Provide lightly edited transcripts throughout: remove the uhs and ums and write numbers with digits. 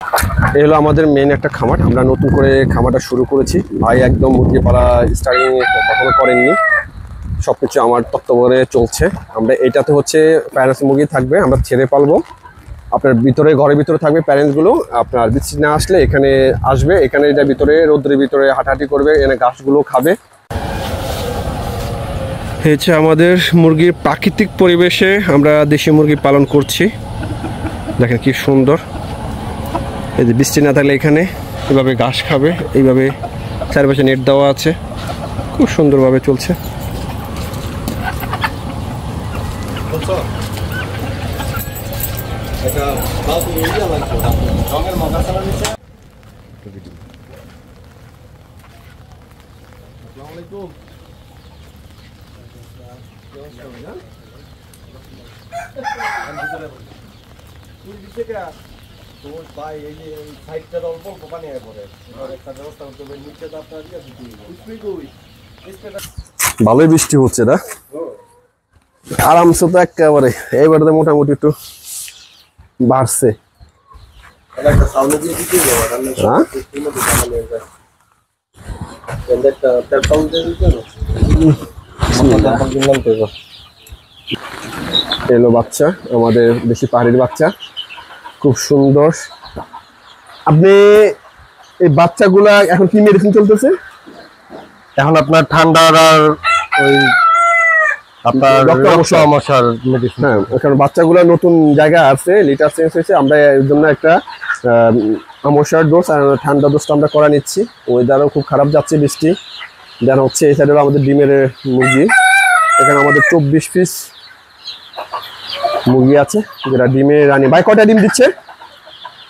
এই হলো আমাদের মেন একটা খামার। আমরা নতুন করে খামারটা শুরু করেছি। ভাই একদম মুরগি পালা স্টার্টিং কখনো করেননি, সবকিছু আমার তত্ত্বাবধানে চলছে। আমরা এটাতে হচ্ছে প্যারেন্টস মুরগি থাকবে, আমরা ছেড়ে পালবো। আপনার ভিতরে ঘরের ভিতরে থাকবে প্যারেন্টসগুলো। আপনার বৃষ্টি না আসলে এখানে আসবে, এখানে এটা ভিতরে রোদ্রের ভিতরে হাঁটাহাঁটি করবে, এখানে ঘাসগুলো খাবে। হচ্ছে আমাদের মুরগির প্রাকৃতিক পরিবেশে আমরা দেশি মুরগি পালন করছি। দেখেন কি সুন্দর। এই যে বৃষ্টি না থাকলে এখানে এভাবে ঘাস খাবে, এইভাবে চারপাশে নেট দেওয়া আছে, খুব সুন্দরভাবে চলছে। ভালোই বৃষ্টি হচ্ছে না, আরামসে তো একেবারে। এইবারে তো মোটামুটি একটু বাড়ছে। এলো বাচ্চা, আমাদের দেশি পাহাড়ির বাচ্চা, খুব সুন্দর। আপনি এই বাচ্চাগুলা এখন কি মেডিসিন চলতেছে? এখন আপনার ঠান্ডার আর ওই আপনার সমস্যার মেডিসিন। হ্যাঁ, কারণ বাচ্চাগুলো নতুন জায়গায় আছে, লিটার চেঞ্জ হয়েছে। আমরা এর জন্য একটা আমশার ডোজ আর ঠান্ডা ডোজটা আমরা করা নিচ্ছি। ওয়েদারও খুব খারাপ যাচ্ছে, বৃষ্টি। দেন হচ্ছে এই সাইডে আমাদের ডিমের মুরগি। এখানে আমাদের 24 পিস মুরগি আছে যেটা ডিমে রানী। ভাই কয়টা ডিম দিচ্ছে?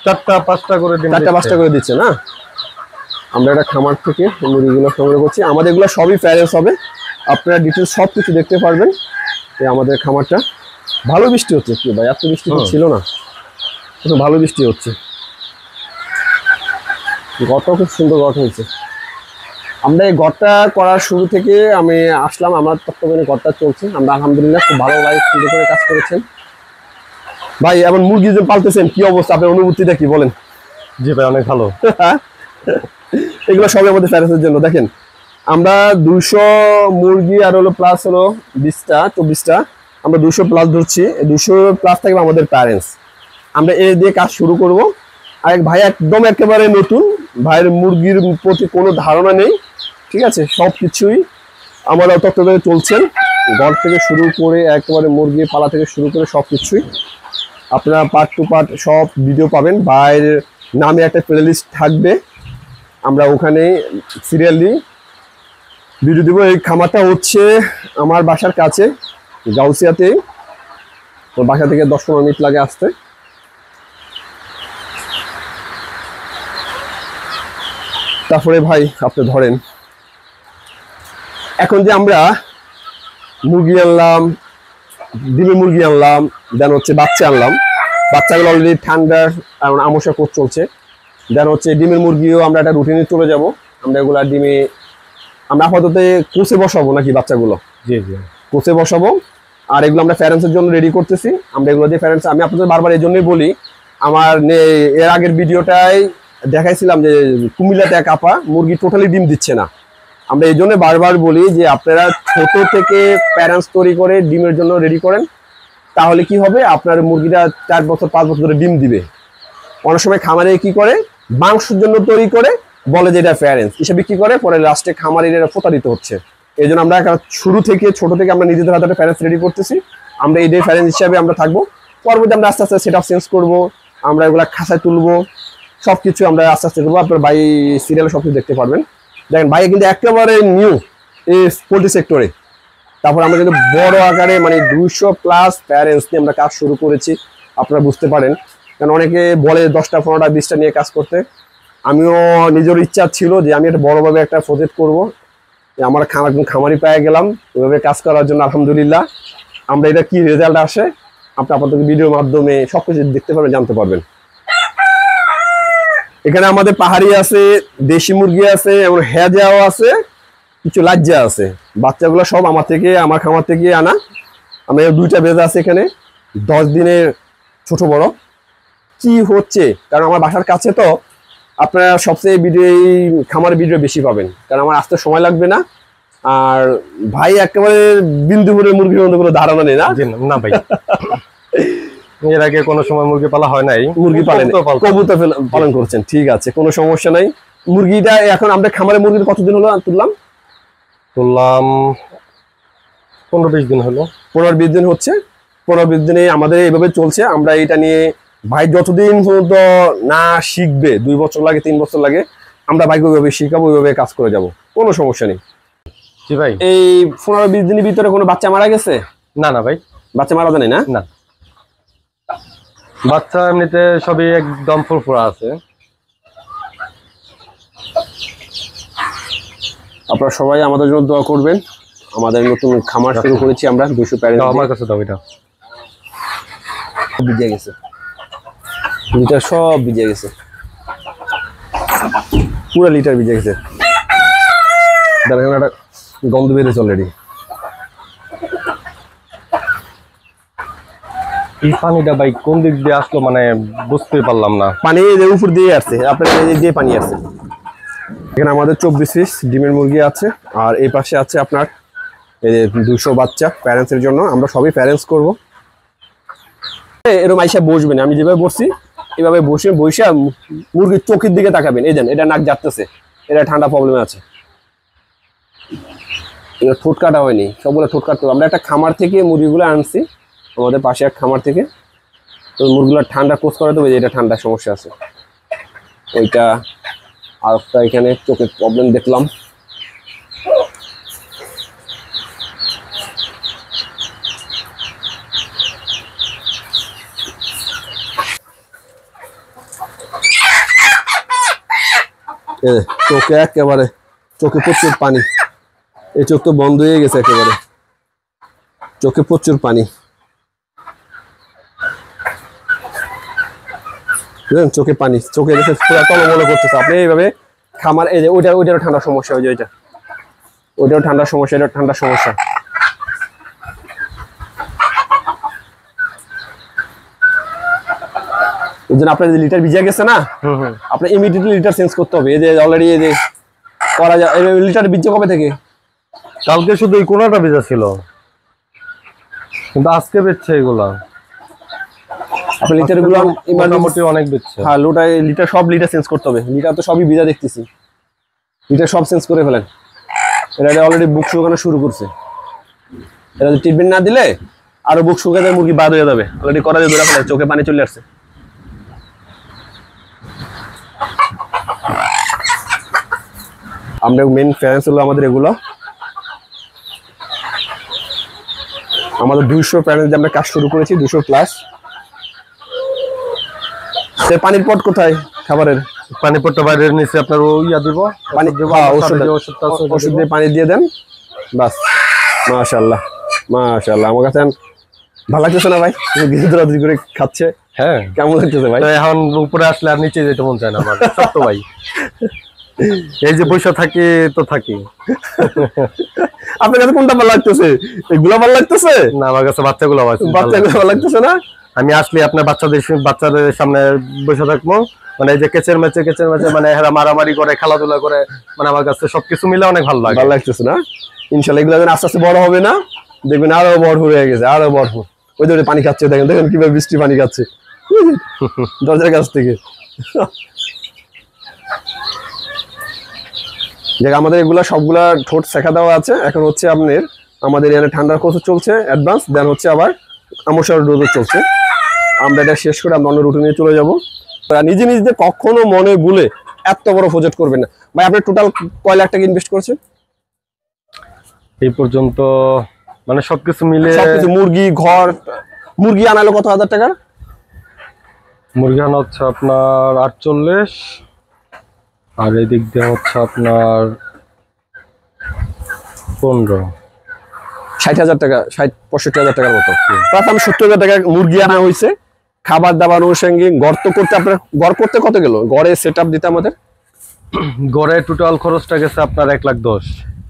4টা-5টা করে ডিম, 4টা-5টা করে দিচ্ছে না? আমরা একটা খামার থেকে মুরগিগুলো সংগ্রহ করছি। আমাদের এগুলো সবই প্যারেন্টস হবে, আপনারা ডিটেলস সব কিছু দেখতে পারবেন। এই আমাদের খামারটা। ভালো বৃষ্টি হচ্ছে কি ভাই, এত বৃষ্টি তো ছিল না, একটু ভালো বৃষ্টি হচ্ছে। ঘরটাও খুব সুন্দর ঘর হয়েছে। আমরা এই ঘরটা করার শুরু থেকে আমি আসলাম, আমার তত্ত্বাবধানে ঘরটা চলছে। আমরা আলহামদুলিল্লাহ খুব ভালো ভাই সুন্দর করে কাজ করেছেন। ভাই এমন মুরগি যে পালতেছেন, কি অবস্থা, আপনার অনুভূতিটা কি বলেন? জি ভাই, অনেক ভালো। এগুলো সবই আমাদের প্যারেন্টসের জন্য। দেখেন আমরা 200 মুরগি আর হলো প্লাস হলো 20টা-24টা, আমরা 200 প্লাস ধরছি। 200 প্লাস থাকবে আমাদের প্যারেন্টস। আমরা এ দিয়ে কাজ শুরু করব। আর ভাই একদম একেবারে নতুন, ভাইয়ের মুরগির প্রতি কোনো ধারণা নেই, ঠিক আছে? সব কিছুই আমরা তত্ত্বাবধানে চলছেন, ঘর থেকে শুরু করে একেবারে মুরগি পালা থেকে শুরু করে সব কিছুই আপনারা পার্ট টু পার্ট সব ভিডিও পাবেন। ভাইয়ের নামে একটা প্লে লিস্ট থাকবে, আমরা ওখানে সিরিয়ালি ভিডিও দেবো। এই খামারটা হচ্ছে আমার বাসার কাছে, গাউসিয়াতে। তো বাসা থেকে 10-15 মিনিট লাগে আসতে। তারপরে ভাই আপনি ধরেন, এখন যে আমরা মুরগি আনলাম, ডিমের মুরগি আনলাম, দেন হচ্ছে বাচ্চা আনলাম। বাচ্চাগুলো অলরেডি ঠান্ডার আমসা কোর্স চলছে। দেন হচ্ছে ডিমের মুরগিও আমরা একটা রুটিনে চলে যাব। আমরা এগুলা ডিমে আমরা আপাতত কোচে বসাবো নাকি বাচ্চাগুলো? জি জি, কোচে বসাবো। আর এগুলো আমরা প্যারেন্টসের জন্য রেডি করতেছি। আমরা এগুলো দিয়ে প্যারেন্টস, আমি আপনাদের বারবার এই জন্যই বলি, আমার এর আগের ভিডিওটাই দেখাইছিলাম যে কুমিল্লাতে এক আপা মুরগি টোটালি ডিম দিচ্ছে না। আমরা এই জন্য বারবার বলি যে আপনারা ছোট থেকে প্যারেন্টস তৈরি করে ডিমের জন্য রেডি করেন, তাহলে কি হবে, আপনার মুরগিটা 4 বছর 5 বছর ধরে ডিম দিবে। অনেক সময় খামারে কি করে, মাংসের জন্য তৈরি করে বলে যে এটা প্যারেন্টস হিসেবে বিক্রি করে, পরে লাস্টে খামারিরা প্রতারিত হচ্ছে। এই জন্য আমরা শুরু থেকে ছোট থেকে আমরা নিজেদের হাতে প্যারেন্টস রেডি করতেছি। আমরা এই ডে প্যারেন্টস হিসাবে আমরা থাকবো। পরবর্তী আমরা আস্তে আস্তে সেট আপ চেঞ্জ করবো, আমরা এগুলা খাঁচায় তুলবো, সব কিছু আমরা আস্তে আস্তে করবো। আপনার ভাই সিরিয়ালে সব কিছু দেখতে পারবেন। দেখেন ভাই কিন্তু একেবারে নিউ এই পোল্ট্রি সেক্টরে। তারপর আমরা কিন্তু বড় আকারে মানে 200 প্লাস প্যারেন্টস নিয়ে আমরা কাজ শুরু করেছি, আপনারা বুঝতে পারেন। কারণ অনেকে বলে 10টা 15টা 20টা নিয়ে কাজ করতে। আমিও নিজের ইচ্ছা ছিল যে আমি একটা বড়ভাবে একটা প্রজেক্ট করবো। আমার খামারি পেয়ে গেলাম ওইভাবে কাজ করার জন্য। আলহামদুলিল্লাহ আমরা এটা কি রেজাল্ট আসে আপনি আপনাদের ভিডিওর মাধ্যমে সবকিছু দেখতে পারবেন, জানতে পারবেন। এখানে আমাদের পাহাড়ি আছে, দেশি মুরগি আছে, এবং হেজাও আছে, কিছু লাজ্জা আছে। বাচ্চাগুলো সব আমার খামার থেকে আনা। আমরা 2টা বেজ আছে এখানে, 10 দিনের ছোট বড়। কি হচ্ছে, কারণ আমার বাসার কাছে তো আপনারা সবচেয়ে ভিডিও এই খামারের ভিডিও বেশি পাবেন, কারণ আমার আসতে সময় লাগবে না। আর ভাই একেবারে বিন্দুপুরের মুরগির মধ্যে কোনো ধারণা নেই না? জি না ভাই, এর আগে কোনো সময় মুরগি পালা হয় নাই। মুরগি পালেন, কবুতর পালন করছেন, ঠিক আছে, কোনো সমস্যা নাই। মুরগিটা এখন আমরা খামারে মুরগির কতদিন হলো তুললাম? 15-20 দিন হলো। 15-20 দিন হচ্ছে। 15-20 দিনে আমাদের এইভাবে চলছে। আমরা এটা নিয়ে ভাই যতদিন পর্যন্ত না শিখবে, 2 বছর লাগে 3 বছর লাগে, আমরা ভাইকে ওইভাবে শিখাবো, ওইভাবে কাজ করে যাব, কোনো সমস্যা নেই। জি ভাই। এই 15-20 দিনের ভিতরে কোনো বাচ্চা মারা গেছে? না না ভাই, বাচ্চা মারা যায় না? না, বাচ্চা এমনিতে সবই একদম ফুরফুরা আছে। আপনারা সবাই আমাদের জন্য দোয়া করবেন। আমাদের নতুন খামার শুরু করেছি আমরা 200 প্যারেন্ট। আমার কাছে দাও, এটা ভিজে গেছে, লিটার সব ভিজে গেছে, পুরো লিটার ভিজে গেছে। দেখেন একটা গন্ধ বেরিয়েছে অলরেডি। এই পানিটা ভাই কোন দিক দিয়ে আসলো মানে বুঝতেই পারলাম না। পানি উপর দিয়ে আসছে, আপনার দিয়ে পানি আসছে। এখানে আমাদের 24 পিস ডিমের মুরগি আছে, আর এই পাশে আছে আপনার এই 200 বাচ্চা প্যারেন্টসের জন্য। আমরা সবই প্যারেন্টস করবো। এরকম আইসা বসবেন, আমি যেভাবে বসছি এভাবে বসে মুরগির চোখের দিকে তাকাবেন। এই দেন, এটা নাক যাচ্ছে, এটা ঠান্ডা প্রবলেম আছে, এটা ঠোঁট কাটা হয়নি, সবগুলো ঠোঁট কাটতে হবে। আমরা একটা খামার থেকে মুরগিগুলো আনছি, আমাদের পাশে এক খামার থেকে। তো মুরগিগুলো ঠান্ডা কোচ করাতে হবে, এটা ঠান্ডা সমস্যা আছে ওইটা। আর একটা এখানে চোখের প্রবলেম দেখলাম। চোখে একেবারে, চোখে প্রচুর পানি, এই চোখ তো বন্ধ হয়ে গেছে একেবারে, চোখে প্রচুর পানি, চোখে পানি, চোখে পুরো টলমল করতেছে। আপনি এইভাবে খামার, এই যে ওইটারও ঠান্ডার সমস্যা, ওই যে ওইটাও ঠান্ডার সমস্যা, এটা ঠান্ডার সমস্যা। এই জন্য আপনার লিটার ভিজে গেছে না, আপনার ইমিডিয়েটলি লিটার চেঞ্জ করতে হবে। এই যে অলরেডি এই যে করা যায়, লিটার ভিজে কবে থেকে? কালকে শুধু এই কোনাটা ভেজা ছিল, কিন্তু আজকে বেচছে এগুলা। আপনার লিটার গুলো মোটামুটি অনেক বেচছে। হ্যাঁ, লিটার সব লিটার চেঞ্জ করতে হবে। লিটার তো সবই ভিজা দেখতেছি, লিটার সব চেঞ্জ করে ফেলেন। এটা অলরেডি বুক শুকানো শুরু করছে। এটা যদি ট্রিটমেন্ট না দিলে আরো বুক শুকাতে মুরগি বাদ হয়ে যাবে। অলরেডি করা দিয়ে ধরে ফেলে, চোখে পানি চলে আসছে। আমরা মেন ফ্যান্স হলো আমাদের এগুলো, আমাদের 200 প্যারেন্টস দিয়ে আমরা কাজ শুরু করেছি, 200 প্লাস। পানির পট কোথায় খাবারের? পানি পট্টা বাইরের নিচে আপনার ইয়া দিব, পানি ওষুধ দিয়ে পানি দিয়ে দেন, বাস। মাশাআল্লাহ মাশাআল্লাহ, আমার কাছে ভালো লাগতেছে না ভাই? দৌড়াদৌড়ি করে খাচ্ছে, হ্যাঁ কেমন লাগতেছে ভাই? এখন উপরে আসলে আর নিচে যেতে মন চায় না আমার, সত্য ভাই। এই যে পয়সা থাকি তো থাকি। আপনার কাছে কোনটা ভালো লাগতেছে? এগুলো ভালো লাগতেছে না, আমার কাছে বাচ্চাগুলো ভালো লাগতেছে না। আমি আসলে আপনার বাচ্চাদের সামনে বসে থাকবো, মানে এই যে কেচের ম্যাচে মানে এরা মারামারি করে, খেলাধুলা করে, মানে আমার কাছে সবকিছু মিলে অনেক ভালো লাগে। ভালো লাগতেছে না? ইনশাল্লাহ এগুলো আস্তে আস্তে বড় হবে না, দেখবেন আরো বড় হয়ে গেছে, আরো বড়। ওই ধরে পানি খাচ্ছে, দেখেন দেখেন কিভাবে বৃষ্টি পানি খাচ্ছে দরজার কাছ থেকে। দেখ, আমাদের এগুলা সবগুলা ঠোঁট শেখা দেওয়া আছে। এখন হচ্ছে আপনার আমাদের এখানে ঠান্ডার কোর্স চলছে অ্যাডভান্স, দেন হচ্ছে আবার আমসার ডোজ চলছে। আমরা এটা শেষ করে আমরা অন্য রুটিনে চলে যাবো। নিজে নিজে কখনো মনে ভুলে এত বড় প্রজেক্ট করবেন না ভাই। আপনি টোটাল কয় লাখ টাকা ইনভেস্ট করেছেন এই পর্যন্ত? মানে সবকিছু মিলে, সবকিছু, মুরগি, ঘর, মুরগি আনালো কত হাজার টাকা? মুরগি আনা হচ্ছে আপনার 48, আর এই দিক দিয়ে হচ্ছে আপনার 15, 60,000 টাকা, 65,000 টাকার মতো। প্লাস আমি 70,000 টাকা মুরগি আনা হয়েছে, খাবার দাবার অনুষঙ্গে। গর্ত করতে আপনার, ঘর করতে কত গেল? ঘরে সেট আপ দিতে আমাদের গড়ে টোটাল খরচটা গেছে আপনার 1,10,000।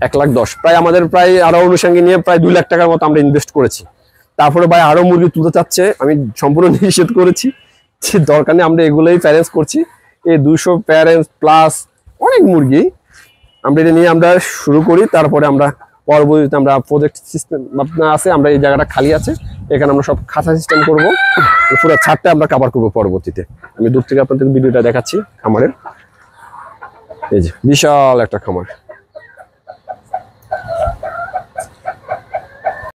1,10,000 প্রায় আমাদের, প্রায় আরো অনুষঙ্গে নিয়ে প্রায় 2 লাখ টাকার মতো আমরা ইনভেস্ট করেছি। তারপরে ভাই আরো মুরগি তুলতে চাচ্ছে, আমি সম্পূর্ণ নিষেধ করেছি, কিচ্ছু দরকার নেই, আমরা এগুলোই প্যারেন্টস করছি। এই 200 প্যারেন্টস প্লাস অনেক মুরগি আমরা এটা নিয়ে আমরা শুরু করি। তারপরে আমরা পরবর্তীতে আমরা প্রজেক্ট সিস্টেম আপনার আছে, আমরা এই জায়গাটা খালি আছে, এখানে আমরা সব খাঁচা সিস্টেম করবো, পুরো ছাদটা আমরা কভার করবো পরবর্তীতে। আমি দূর থেকে আপনাদের ভিডিওটা দেখাচ্ছি খামারের। এই যে বিশাল একটা খামার।